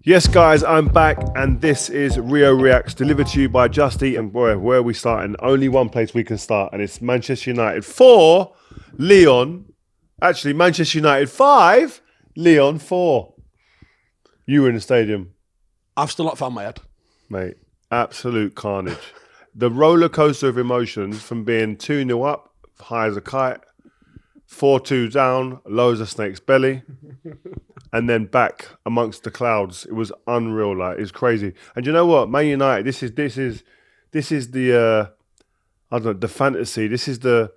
Yes, guys, I'm back, and this is Rio Reacts, delivered to you by Just Eat. And boy, where are we starting? Only one place we can start, and it's Manchester United 4, Lyon. Actually, Manchester United 5, Lyon 4. You were in the stadium. I've still not found my head. Mate, absolute carnage. The roller coaster of emotions from being 2-0 up, high as a kite, 4-2 down, low as a snake's belly, and then back amongst the clouds. It was unreal, like it's crazy. And you know what, Man United, this is the I don't know, the fantasy. This is the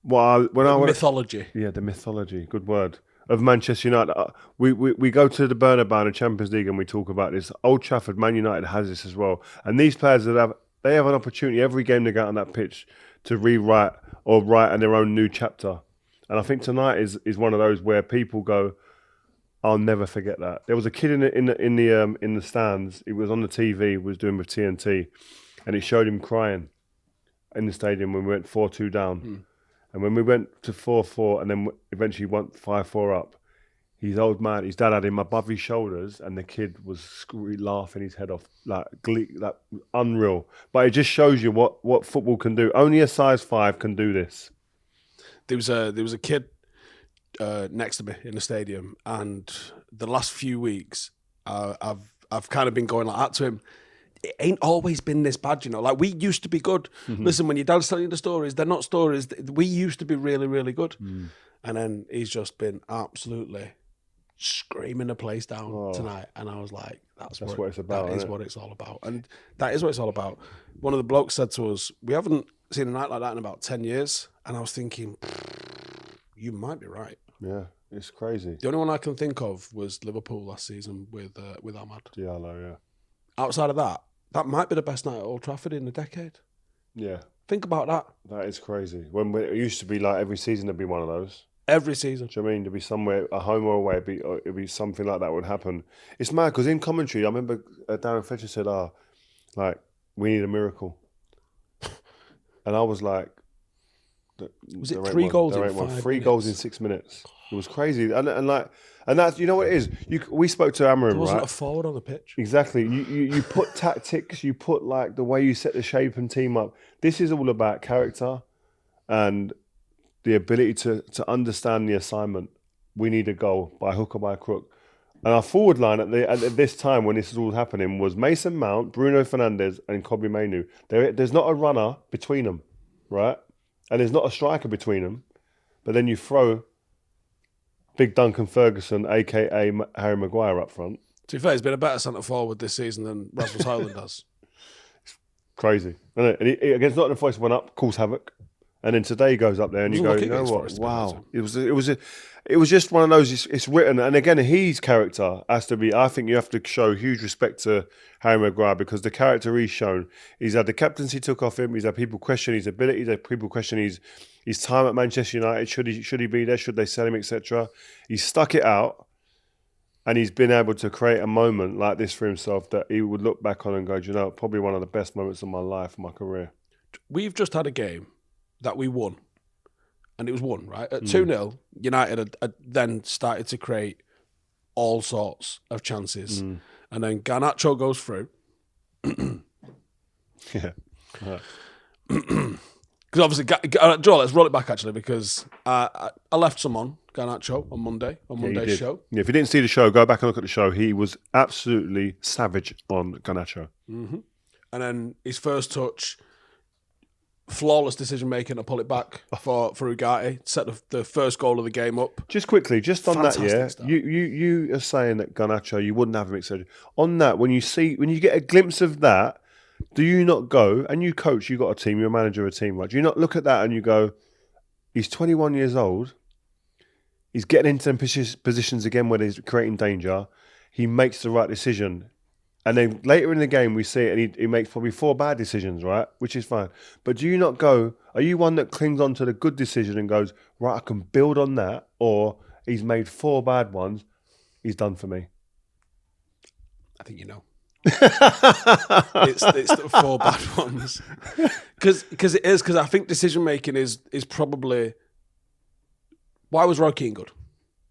Mythology. Yeah, the mythology. Good word. Of Manchester United. We go to the Bernabeu in Champions League and we talk about this. Old Trafford, Man United has this as well. And these players have an opportunity every game to get on that pitch to rewrite or write in their own new chapter. And I think tonight is one of those where people go, I'll never forget that. There was a kid in the stands. It was on the TV. Was doing with TNT, and it showed him crying in the stadium when we went 4-2 down. And when we went to 4-4 and then eventually went 5-4 up, his old man, his dad had him above his shoulders and the kid was laughing his head off, like unreal. But it just shows you what football can do. Only a size 5 can do this. There was a kid next to me in the stadium, and the last few weeks I've kind of been going like that to him. It ain't always been this bad, you know. Like, we used to be good. Listen, when your dad's telling you the stories, they're not stories. We used to be really, really good. And then he's just been absolutely screaming the place down tonight. And I was like, that's what it's about. That is what it's all about. And that is what it's all about. One of the blokes said to us, we haven't seen a night like that in about 10 years. And I was thinking, you might be right. Yeah, it's crazy. The only one I can think of was Liverpool last season with Ahmad. Diallo, yeah. Outside of that, that might be the best night at Old Trafford in a decade. Yeah. Think about that. That is crazy. It used to be like every season there'd be one of those. Every season. Do you know what I mean? There'd be somewhere, a home or away, it'd be something like that would happen. It's mad because in commentary, I remember Darren Fletcher said, we need a miracle. And I was like, was it 3 goals in 5 minutes? 3 goals in 6 minutes. It was crazy. And that's, you know what it is? We spoke to Amarim, right? There wasn't a forward on the pitch. Exactly. You put tactics, you put like the way you set the shape and team up. This is all about character and the ability to understand the assignment. We need a goal by hook or by crook. And our forward line at this time when this is all happening was Mason Mount, Bruno Fernandes and Kobbie Mainoo. There's not a runner between them, right? And there's not a striker between them. But then you throw Big Duncan Ferguson, a.k.a. Harry Maguire, up front. To be fair, he's been a better centre forward this season than Rasmus Højlund has. It's crazy. And he, against Nottingham Forest, went up, caused havoc. And then today he goes up there and you go, you know what? Wow. It was just one of those, it's written. And again, his character has to be, I think you have to show huge respect to Harry Maguire because the character he's shown, he's had the captaincy took off him, he's had people question his abilities, he's had people question his time at Manchester United, should he be there, should they sell him, etc. He's stuck it out and he's been able to create a moment like this for himself that he would look back on and go, do you know, probably one of the best moments of my life, my career. We've just had a game that we won. And it was won, right? At 2-0, United had then started to create all sorts of chances. And then Garnacho goes through. Yeah. Because obviously, Joel, let's roll it back actually, because I left some on Garnacho on Monday's show. Yeah, if you didn't see the show, go back and look at the show. He was absolutely savage on Garnacho. And then his first touch, flawless decision making to pull it back for Ugarte, set the first goal of the game up. Just quickly, just on Fantastic that, start. you are saying that Garnacho, you wouldn't have him excited. On that, when you get a glimpse of that, do you not go, and you coach, you got a team, you're a manager of a team, right? Do you not look at that and you go, he's 21 years old, he's getting into them positions again where he's creating danger, he makes the right decision. And then later in the game, we see it, and he makes probably 4 bad decisions, right? Which is fine. But do you not go, are you one that clings on to the good decision and goes, right, I can build on that, or he's made 4 bad ones, he's done for me? I think you know. it's the 4 bad ones. Because I think decision making is probably... Why was Roy Keane good?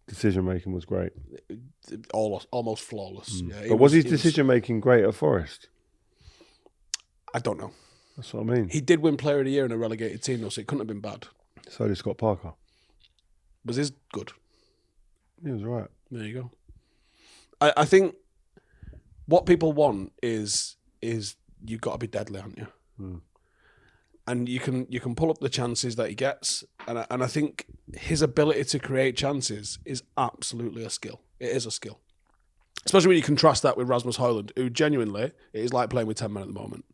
Decision making was great. almost flawless. Yeah, But was his decision making great at Forest? I don't know. That's what I mean. He did win Player of the Year in a relegated team, though, so it couldn't have been bad. So did Scott Parker. Was his good? He was right. There you go. I think what people want is you've got to be deadly, haven't you? And you can pull up the chances that he gets, and I think his ability to create chances is absolutely a skill. It is a skill, especially when you contrast that with Rasmus Højlund, who genuinely it is like playing with 10 men at the moment.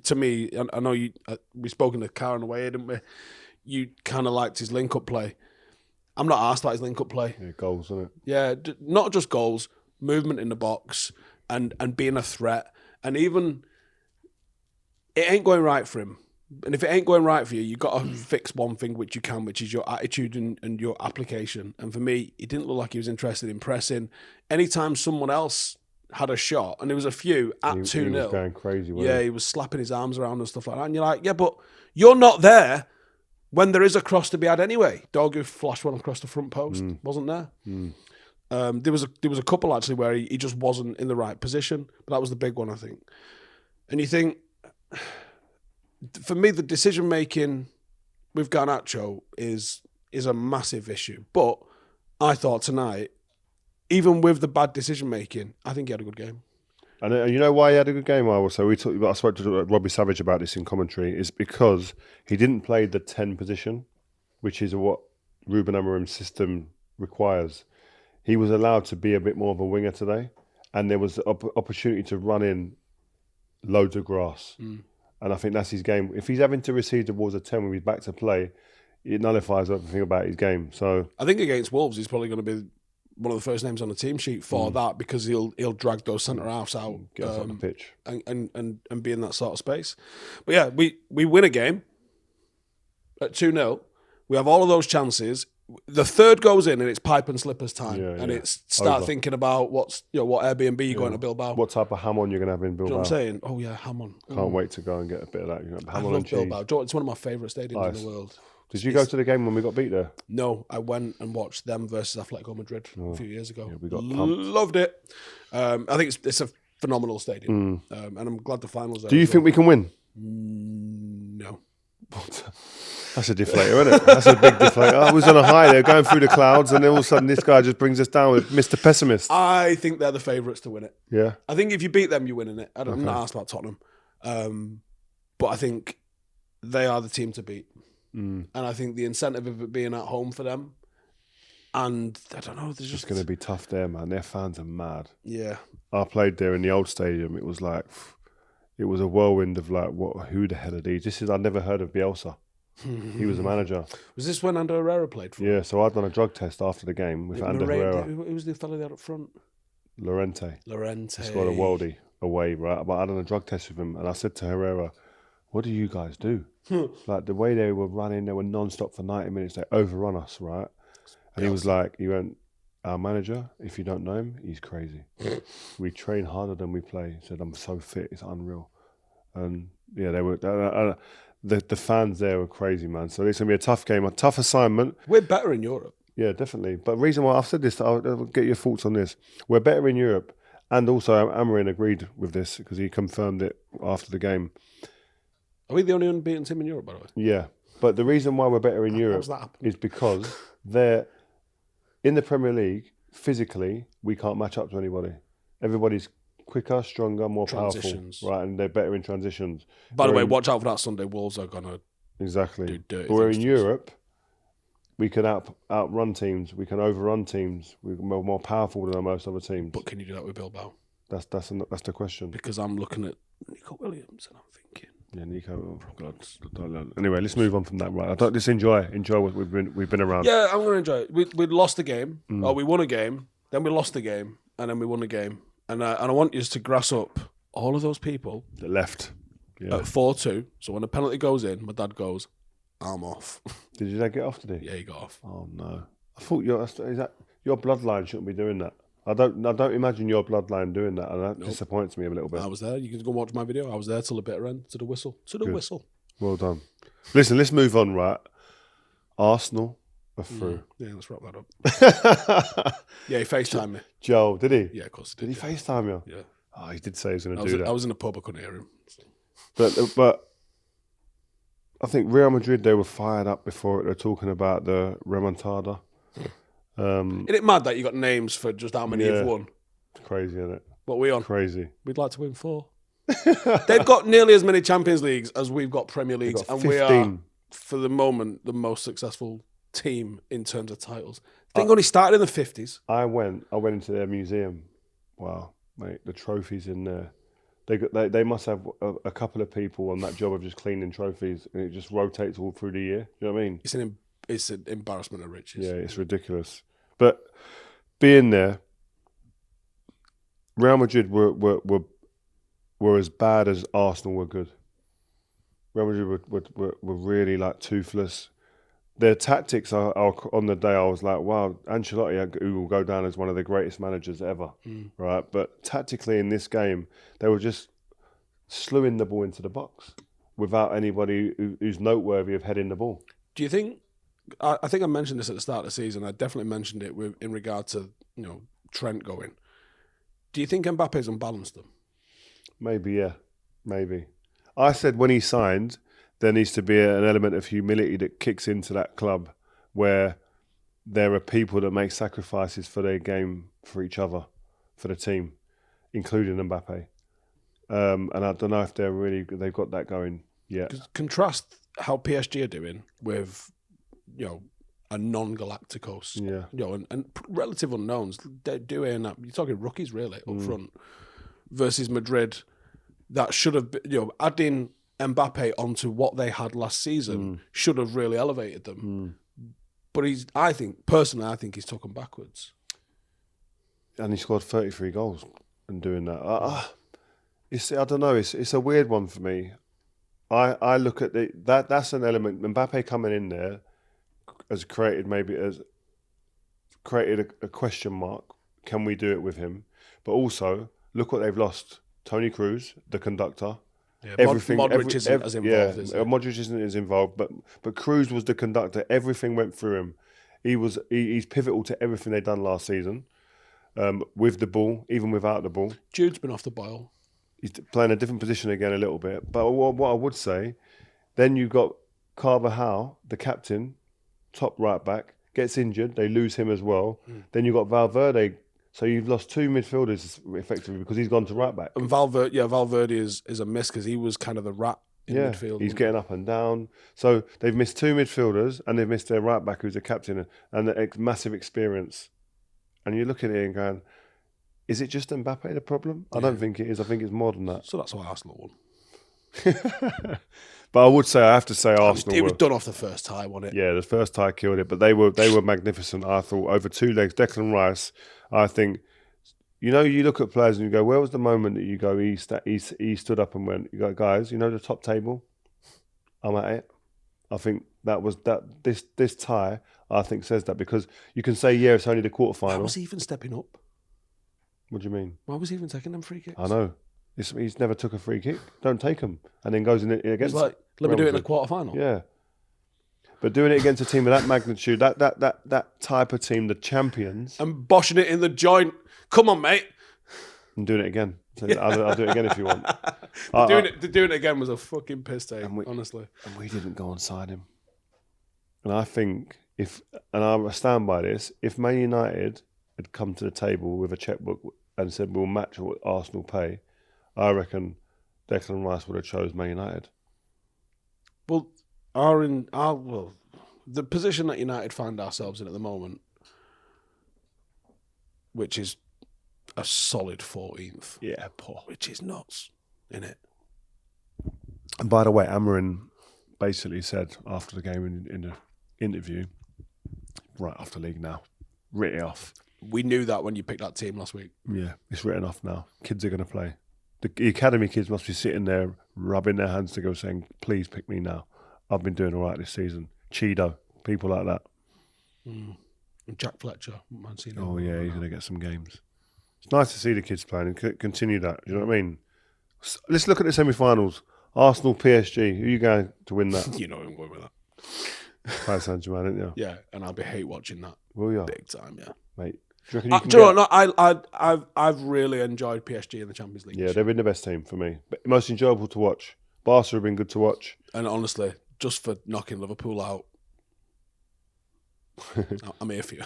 To me, I know you. We spoke in the car on the way, didn't we? You kind of liked his link-up play. I'm not asked about his link-up play. Yeah, goals, isn't it? Yeah, not just goals, movement in the box, and being a threat, and even it ain't going right for him. And if it ain't going right for you, you've got to fix one thing which you can, which is your attitude and your application. And for me, he didn't look like he was interested in pressing. Anytime someone else had a shot, and there was a few at 2-0. He was going crazy, wasn't he? He was slapping his arms around and stuff like that. And you're like, yeah, but you're not there when there is a cross to be had anyway. Dogu flashed one across the front post. Wasn't there? There was a couple, actually, where he just wasn't in the right position. But that was the big one, I think. And you think... For me, the decision making with Garnacho is a massive issue. But I thought tonight, even with the bad decision making, I think he had a good game. And you know why he had a good game, I will say? I spoke to Robbie Savage about this in commentary. Is because he didn't play the 10 position, which is what Ruben Amorim's system requires. He was allowed to be a bit more of a winger today, and there was the opportunity to run in loads of grass. And I think that's his game. If he's having to receive towards a 10 when he's back to play, it nullifies everything about his game. So I think against Wolves, he's probably going to be one of the first names on the team sheet for that, because he'll drag those centre halves out, get us on the pitch and be in that sort of space. But yeah, we win a game at 2-0. We have all of those chances. The third goes in and it's pipe and slippers time, and it's start thinking about what Airbnb you're going to Bilbao. What type of ham on you're going to have in Bilbao? Do you know what I'm saying? Oh yeah, ham on. Can't wait to go and get a bit of that. I Ham on love and cheese. Bilbao. It's one of my favourite stadiums in the world. Did you go to the game when we got beat there? No, I went and watched them versus Atletico Madrid a few years ago. Yeah, we got pumped. Loved it. I think it's a phenomenal stadium, and I'm glad the finals. Do you think we can win? No. That's a deflator, isn't it? That's a big deflator. I was on a high there, going through the clouds, and then all of a sudden this guy just brings us down with Mr. Pessimist. I think they're the favourites to win it. Yeah. I think if you beat them, you're winning it. I'm not asked about Tottenham. But I think they are the team to beat. And I think the incentive of it being at home for them, and I don't know, there's just... It's going to be tough there, man. Their fans are mad. Yeah. I played there in the old stadium. It was like... It was a whirlwind of like, who the hell are these? I'd never heard of Bielsa. He was a manager. Was this when Ander Herrera played for him? Yeah, so I'd done a drug test after the game with Ander Herrera. Who was the fellow there up front? Lorente. Lorente. He scored a worldie away, right? But I'd done a drug test with him, and I said to Herrera, what do you guys do? Like, the way they were running, they were non-stop for 90 minutes. They overrun us, right? And he was like, our manager, if you don't know him, he's crazy. We train harder than we play. He said, I'm so fit, it's unreal. And yeah, they were... The fans there were crazy, man. So it's going to be a tough game, a tough assignment. We're better in Europe. Yeah, definitely. But the reason why I've said this, I'll get your thoughts on this. We're better in Europe. And also, Amorim agreed with this because he confirmed it after the game. Are we the only unbeaten team in Europe, by the way? Yeah. But the reason why we're better in Europe is because they're in the Premier League, physically, we can't match up to anybody. Everybody's quicker, stronger, more powerful, right? And they're better in transitions. By the way, watch out for that Sunday. Wolves are going to do dirty But we're in things. Europe, we can outrun teams, we can overrun teams, we're more powerful than most other teams. But can you do that with Bilbao? That's the question. Because I'm looking at Nico Williams and I'm thinking... Yeah, Nico. God. Anyway, let's move on from that. Right, just enjoy what we've been around. Yeah, I'm going to enjoy it. We lost a game, or we won a game, then we lost a game, and then we won a game. And I want you to grass up all of those people that left at 4-2. So when the penalty goes in, my dad goes, I'm off. Did your dad get off today? Yeah, he got off. Oh no! I thought your bloodline shouldn't be doing that. I don't imagine your bloodline doing that, and that disappoints me a little bit. I was there. You can go watch my video. I was there till the bitter end, to the whistle. Well done. Listen, let's move on. Right, Arsenal are through. Yeah, let's wrap that up. Yeah, he FaceTimed me. Joel, did he? Yeah, of course Did he FaceTime you? Yeah. Oh, he did say he was going to do that. I was in a pub, I couldn't hear him. But I think Real Madrid, they were fired up before it. They're talking about the remontada. Isn't it mad that you got names for just how many you've won? It's crazy, isn't it? What are we on? Crazy. We'd like to win 4. They've got nearly as many Champions Leagues as we've got Premier Leagues. Got and 15. we are, for the moment, the most successful team in terms of titles. I think only started in the 50s. I went into their museum. Wow, mate, the trophies in there. They must have a couple of people on that job of just cleaning trophies, and it just rotates all through the year. You know what I mean? It's an embarrassment of riches. Yeah, it's ridiculous. But being there, Real Madrid were as bad as Arsenal were good. Real Madrid were really like toothless. Their tactics are on the day. I was like, wow, Ancelotti, who will go down as one of the greatest managers ever, right? But tactically in this game, they were just slewing the ball into the box without anybody who's noteworthy of heading the ball. Do you think? I think I mentioned this at the start of the season. I definitely mentioned it in regard to Trent going. Do you think Mbappe's unbalanced them? Maybe, yeah, maybe. I said when he signed, there needs to be an element of humility that kicks into that club where there are people that make sacrifices for their game, for each other, for the team, including Mbappe. And I don't know if they've got that going yet. Contrast how PSG are doing with, a non-Galacticos, and relative unknowns. They're doing that. You're talking rookies, really, up front, versus Madrid. That should have been, adding Mbappe onto what they had last season should have really elevated them. But I think he's took them backwards. And he scored 33 goals in doing that. I don't know. It's a weird one for me. I look at that's an element. Mbappe coming in there has created a question mark. Can we do it with him? But also look what they've lost. Toni Kroos, the conductor. Yeah, Modric isn't as involved. Is it? Modric isn't as involved, but Kroos was the conductor. Everything went through him. He's pivotal to everything they've done last season, with the ball, even without the ball. Jude's been off the boil. He's playing a different position again a little bit. But what I would say, then you've got Carvajal, the captain, top right back, gets injured. They lose him as well. Then you've got Valverde. So you've lost 2 midfielders effectively because he's gone to right back. And Valverde is a miss because he was kind of the rat in midfield. He's getting up and down. So they've missed 2 midfielders and they've missed their right back who's a captain and massive experience. And you look at it and going, is it just Mbappe the problem? I don't think it is. I think it's more than that. So that's why Arsenal won. But I have to say Arsenal. It was done off the first tie, wasn't it? Yeah, the first tie killed it. But they were magnificent. I thought over 2 legs. Declan Rice, I think, you look at players and you go, where was the moment that you go, he stood up and went, you go, guys, the top table, I'm at it. I think this tie, I think, says that because you can say, yeah, it's only the quarterfinal. Why was he even stepping up? What do you mean? Why was he even taking them free kicks? I know. He's never took a free kick. Don't take them. And then goes in against. He's like, let me do it in the quarterfinal. Yeah. But doing it against a team of that magnitude, that type of team, the champions. And boshing it in the joint. Come on, mate. And doing it again. So I'll do it again if you want. Doing it again was a fucking piss take, honestly. And we didn't go and sign him. And I think and I stand by this, if Man United had come to the table with a checkbook and said we'll match what Arsenal pay, I reckon Declan Rice would have chose Man United. Well, the position that United find ourselves in at the moment, which is a solid 14th. Yeah, poor. Which is nuts, innit? And by the way, Amarin basically said after the game in the interview, right off the league now, write it off. We knew that when you picked that team last week. Yeah, it's written off now. Kids are going to play. The academy kids must be sitting there rubbing their hands together saying, please pick me now. I've been doing all right this season. Cheeto, people like that. And Jack Fletcher, Man City. Oh, yeah, he's going to get some games. It's nice to see the kids playing and continue that. You know what I mean? Let's look at the semi-finals. Arsenal, PSG. Who are you going to win that? You know I'm going with that. Paris Saint-Germain, didn't you? Yeah, and I'll be hate watching that. Will you? Big time, yeah. Mate. Do you reckon you can Do you know get... what? No, I've really enjoyed PSG in the Champions League. Yeah, they've been the best team for me. But most enjoyable to watch. Barca have been good to watch. And honestly, just for knocking Liverpool out, I'm here for you.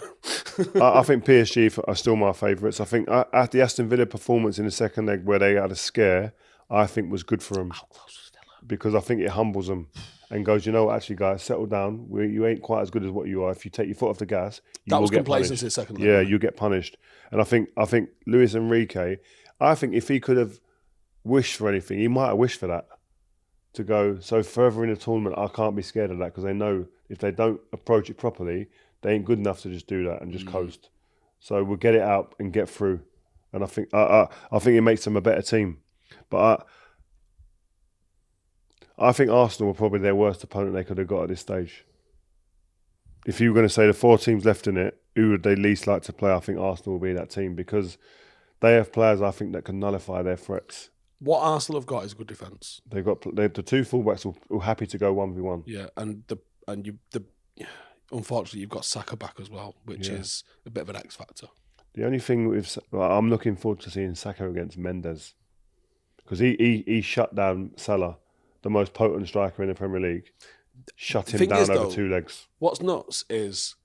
I think PSG are still my favourites. I think at the Aston Villa performance in the second leg where they had a scare, I think was good for them. How close was Villa? Because I think it humbles them and goes, you know what, actually, guys, settle down. You ain't quite as good as what you are. If you take your foot off the gas, you will get punished. Complacency second leg. Yeah, you get punished. And I think Luis Enrique, I think if he could have wished for anything, he might have wished for that. To go so further in the tournament, I can't be scared of that because they know if they don't approach it properly, they ain't good enough to just do that and just coast. So we'll get it out and get through. And I think it makes them a better team. But I think Arsenal were probably their worst opponent they could have got at this stage. If you were going to say the 4 teams left in it, who would they least like to play? I think Arsenal will be that team because they have players I think that can nullify their threats. What Arsenal have got is a good defence. They've got the 2 fullbacks who are happy to go 1v1. Yeah, unfortunately you've got Saka back as well, which is a bit of an X factor. The only thing I'm looking forward to seeing Saka against Mendes because he shut down Salah, the most potent striker in the Premier League. Shut him down over 2 legs. What's nuts is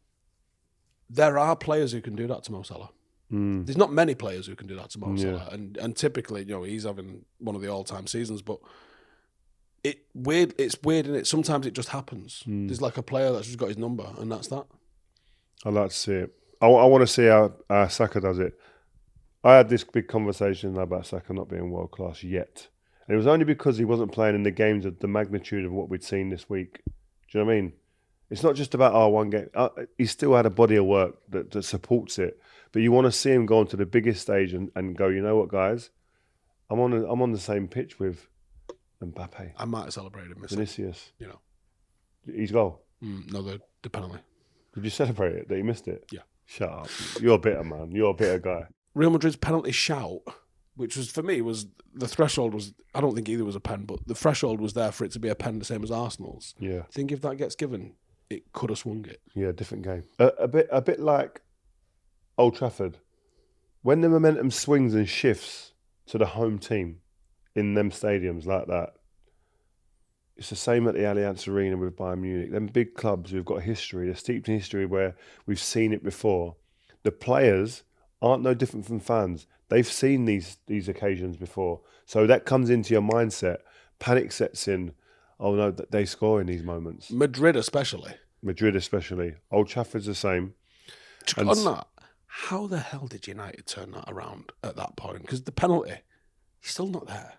there are players who can do that to Mo Salah. There's not many players who can do that to Mo Salah, and typically, he's having one of the all-time seasons. But it's weird, and sometimes it just happens. There's like a player that's just got his number, and that's that. I'd like to see it. I want to see how Saka does it. I had this big conversation about Saka not being world class yet, and it was only because he wasn't playing in the games of the magnitude of what we'd seen this week. Do you know what I mean? It's not just about one game. He still had a body of work that supports it. But you want to see him go onto the biggest stage and go, you know what, guys? I'm on the same pitch with Mbappe. I might have celebrated him. Vinicius. His Yeah. goal. No, the penalty. Did you celebrate it that he missed it? Yeah. Shut up. You're a bitter man. You're a bitter guy. Real Madrid's penalty shout, which was, for me, was the threshold was, I don't think either was a pen, but the threshold was there for it to be a pen the same as Arsenal's. Yeah. I think if that gets given, it could have swung it. Yeah, different game. A bit like Old Trafford. When the momentum swings and shifts to the home team in them stadiums like that, it's the same at the Allianz Arena with Bayern Munich. Them big clubs who've got history, they're steeped in history where we've seen it before. The players aren't no different from fans. They've seen these occasions before. So that comes into your mindset. Panic sets in. Oh no, they score in these moments. Madrid especially. Old Trafford's the same. On that, how the hell did United turn that around at that point? Because the penalty, he's still not there.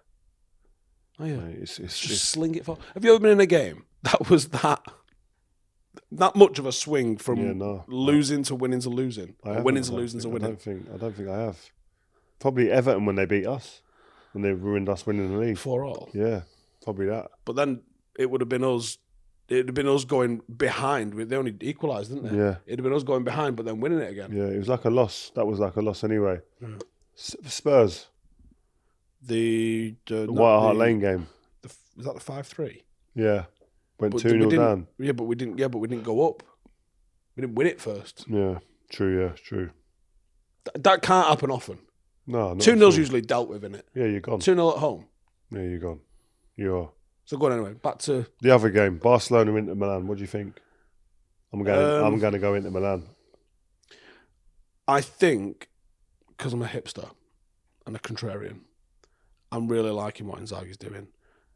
Oh yeah, It's just sling it for. Have you ever been in a game that was that much of a swing from losing to winning to losing, or winning to losing to winning? I don't think I have. Probably Everton when they beat us, when they ruined us winning the league. 4-4. Yeah, probably that. But then it would have been us. It'd have been us going behind. They only equalised, didn't they? Yeah. It'd have been us going behind, but then winning it again. Yeah, it was like a loss. That was like a loss anyway. Yeah. Spurs. The White Hart Lane game. Was that the 5-3? Yeah. Went 2-0 down. Yeah, but we didn't go up. We didn't win it first. Yeah, true. Yeah, true. That can't happen often. No, 2-0's usually dealt with, innit? Yeah, you're gone. 2-0 at home. Yeah, you're gone. You are. So go on anyway. Back to the other game, Barcelona into Milan. What do you think? I'm going to go into Milan. I think because I'm a hipster and a contrarian, I'm really liking what Inzaghi's doing.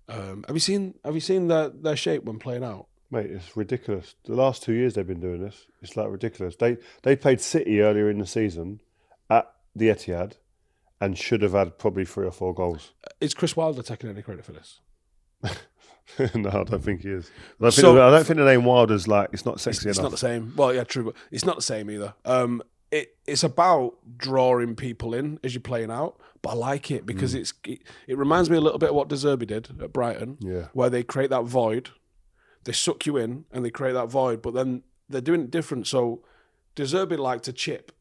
Have you seen their shape when playing out? Mate, it's ridiculous. The last 2 years they've been doing this. It's like ridiculous. They played City earlier in the season at the Etihad and should have had probably 3 or 4 goals. Is Chris Wilder taking any credit for this? No, I don't think he is. I don't think the name Wilder's it's not sexy enough. It's not the same. Well, yeah, true, but it's not the same either. It's about drawing people in as you're playing out, but I like it because it reminds me a little bit of what De Zerbi did at Brighton, where they create that void, they suck you in and they create that void, but then they're doing it different. So De Zerbi liked to chip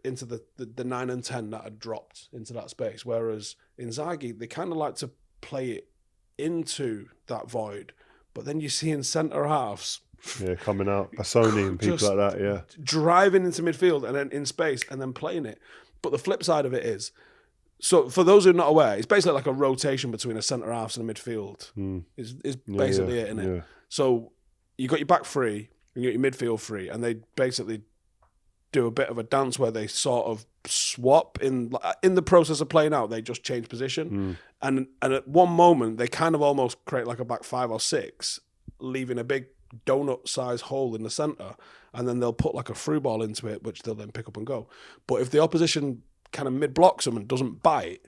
into the 9 and 10 that had dropped into that space, whereas Inzaghi, they kind of like to play it into that void, but then you see in centre halves Yeah, coming out. Basoni and people Just like that, yeah. driving into midfield and then in space and then playing it. But the flip side of it is, so for those who are not aware, it's basically like a rotation between a centre half and a midfield. Is basically it, isn't it? Yeah. So you got your back three and you got your midfield three, and they basically do a bit of a dance where they sort of swap in the process of playing out. They just change position, and at one moment they kind of almost create like a back 5 or 6, leaving a big donut-sized hole in the centre, and then they'll put like a through ball into it, which they'll then pick up and go. But if the opposition kind of mid-blocks them and doesn't bite,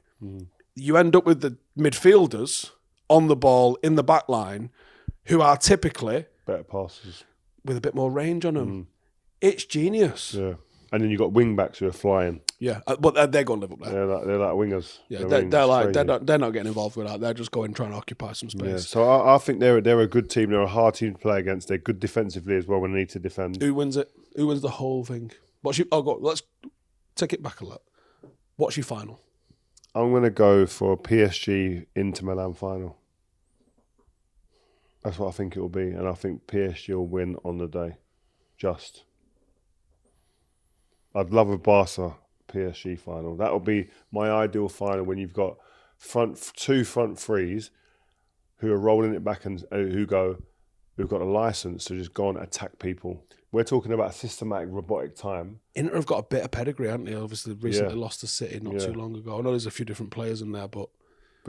you end up with the midfielders on the ball in the back line, who are typically better passes with a bit more range on them. It's genius. Yeah. And then you've got wing backs who are flying. Yeah, but they're going to live up there. They're like wingers. Yeah, they're not getting involved with that. They're just going trying to occupy some space. Yeah. So I think they're a good team. They're a hard team to play against. They're good defensively as well when they need to defend. Who wins it? Who wins the whole thing? Let's take it back a lot. What's your final? I'm going to go for a PSG Inter Milan final. That's what I think it will be, and I think PSG will win on the day. Just. I'd love a Barca PSG final. That would be my ideal final when you've got two front threes who are rolling it back and who've got a license to just go and attack people. We're talking about a systematic robotic time. Inter have got a bit of pedigree, haven't they? Obviously, recently lost to City not too long ago. I know there's a few different players in there, but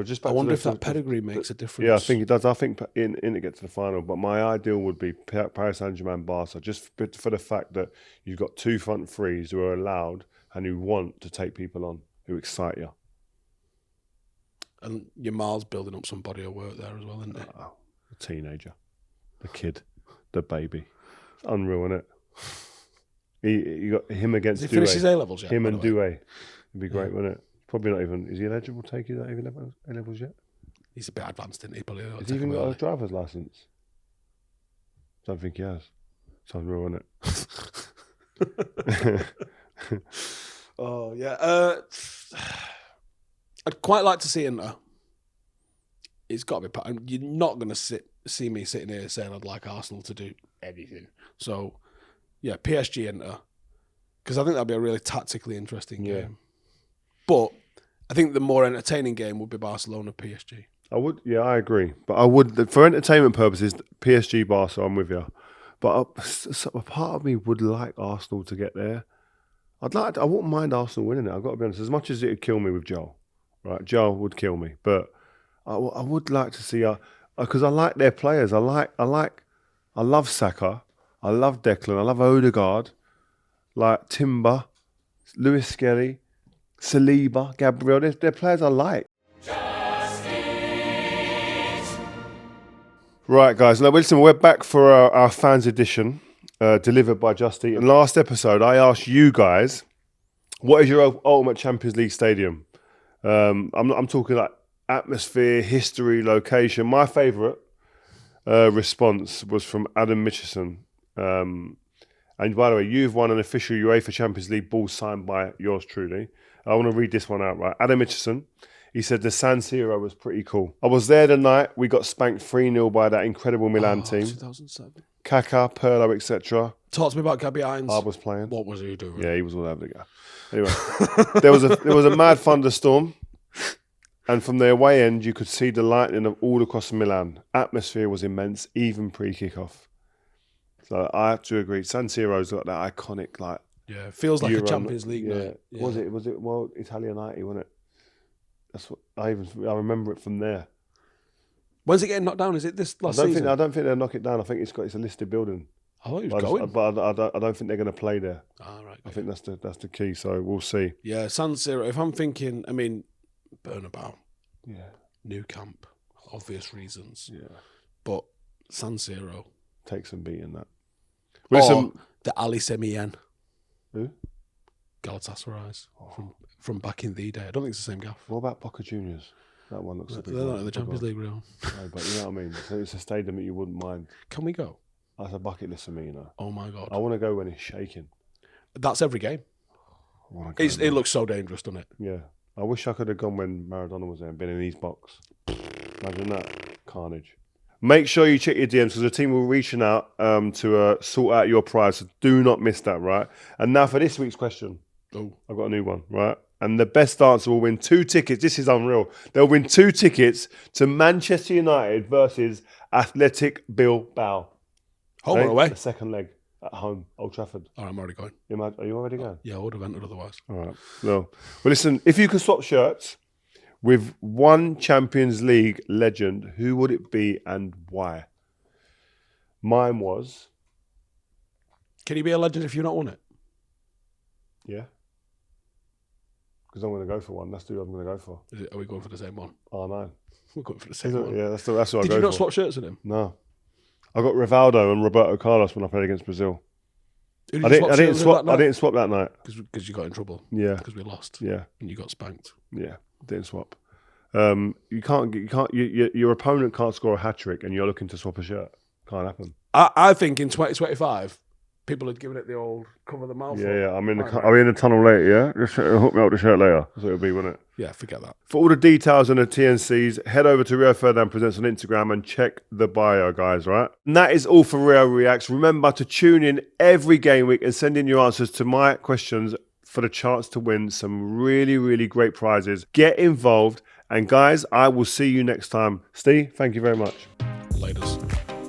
just I wonder if that pedigree makes a difference. Yeah, I think it does. I think Inter get to the final, but my ideal would be Paris Saint-Germain, Barca, just for the fact that you've got two front threes who are allowed and who want to take people on, who excite you. And your Miles building up some body of work there as well, isn't it? The teenager, the kid, the baby. It's unreal, isn't it? You got him against Has he finished his A-levels yet? Him and Doué. It'd be great, wouldn't it? Probably not even. Is he eligible to take his A-levels yet? He's a bit advanced, isn't he? Probably. Has he even got a driver's license? Don't think he has. It's unreal, isn't it? Oh yeah. I'd quite like to see Inter. It's got to be. You're not going to see me sitting here saying I'd like Arsenal to do anything. So, yeah, PSG Inter, because I think that'd be a really tactically interesting game. But I think the more entertaining game would be Barcelona PSG. I agree. But I would, for entertainment purposes, PSG Barca. I'm with you. But a part of me would like Arsenal to get there. I wouldn't mind Arsenal winning it. I've got to be honest. As much as it would kill me with Joel, right? Joel would kill me, but I would like to see because I like their players. I love Saka. I love Declan. I love Odegaard. Like Timber, Lewis Skelly, Saliba, Gabriel. They're players I like. Right, guys. Now, listen, we're back for our fans edition, delivered by Just Eat. In last episode, I asked you guys, what is your ultimate Champions League stadium? I'm talking like atmosphere, history, location. My favourite response was from Adam Mitchison. And by the way, you've won an official UEFA Champions League ball signed by yours truly. I want to read this one out, right? Adam Mitchison. He said the San Siro was pretty cool. I was there the night we got spanked 3-0 by that incredible Milan team. 2007. Kaká, Pirlo, etc. Talk to me about Gabby Hines. I was playing. What was he doing? Yeah, he was all over the guy. Anyway, there was a mad thunderstorm, and from the away end you could see the lightning of all across Milan. Atmosphere was immense, even pre-kickoff. So I have to agree. San Siro's got that iconic feels like Euro, a Champions League night. Yeah. Was it Italianati, wasn't it? That's what I remember it from there. When's it getting knocked down? Is it this last season? I don't think they'll knock it down. I think it's a listed building. I thought he was going. But I don't think they're going to play there. Right. I think that's the key. So we'll see. Yeah, San Siro. If I'm thinking, Bernabeu. Yeah. New camp, obvious reasons. Yeah. But San Siro takes some beating that. Or the Ali Semien. Who? Galatasaray's from back in the day. I don't think it's the same gaff. What about Boca Juniors? That one looks. They're not in the Champions League, real. No, but you know what I mean. So it's a stadium that you wouldn't mind. Can we go? That's a bucket list for me, you know. Oh my god! I want to go when it's shaking. That's every game. It looks so dangerous, doesn't it? Yeah. I wish I could have gone when Maradona was there and been in his box. Imagine that carnage. Make sure you check your DMs because the team will reaching out to sort out your prize. So do not miss that, right? And now for this week's question. Oh, I've got a new one, right? And the best answer will win 2 tickets. This is unreal. They'll win 2 tickets to Manchester United versus Athletic Bilbao. home or away? The second leg at home, Old Trafford. Oh, I'm already going. Are you already going? Yeah, I would have entered otherwise. All right. Well, listen, if you could swap shirts with one Champions League legend, who would it be and why? Mine was... Can you be a legend if you've not won it? Yeah. Because I'm going to go for one. That's who I'm going to go for. Are we going for the same one? Oh, no. We're going for the same one. Yeah, that's what I go for. Did you not swap shirts with him? No. I got Rivaldo and Roberto Carlos when I played against Brazil. Who did you I didn't swap. that night? I didn't swap that night. Because you got in trouble. Yeah. Because we lost. Yeah. And you got spanked. Yeah. Didn't swap. You can't. Your opponent can't score a hat trick, and you're looking to swap a shirt. Can't happen. I think in 2025, people had given it the old cover the mouth. Yeah. I'm in the tunnel later. Yeah. Just hook me up the shirt later. That's what it'll be, won't it? Yeah, forget that. For all the details on the TNCs, head over to Rio Ferdinand Presents on Instagram and check the bio, guys, right? And that is all for Rio Reacts. Remember to tune in every game week and send in your answers to my questions for the chance to win some really, really great prizes. Get involved. And guys, I will see you next time. Steve, thank you very much. Laters.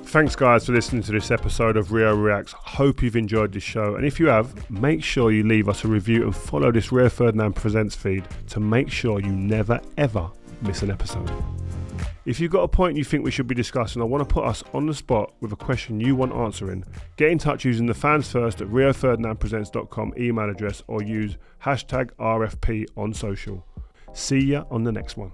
Thanks, guys, for listening to this episode of Rio Reacts. Hope you've enjoyed this show. And if you have, make sure you leave us a review and follow this Rio Ferdinand Presents feed to make sure you never, ever miss an episode. If you've got a point you think we should be discussing or want to put us on the spot with a question you want answering, get in touch using the fans first at rioferdinandpresents.com email address or use #RFP on social. See ya on the next one.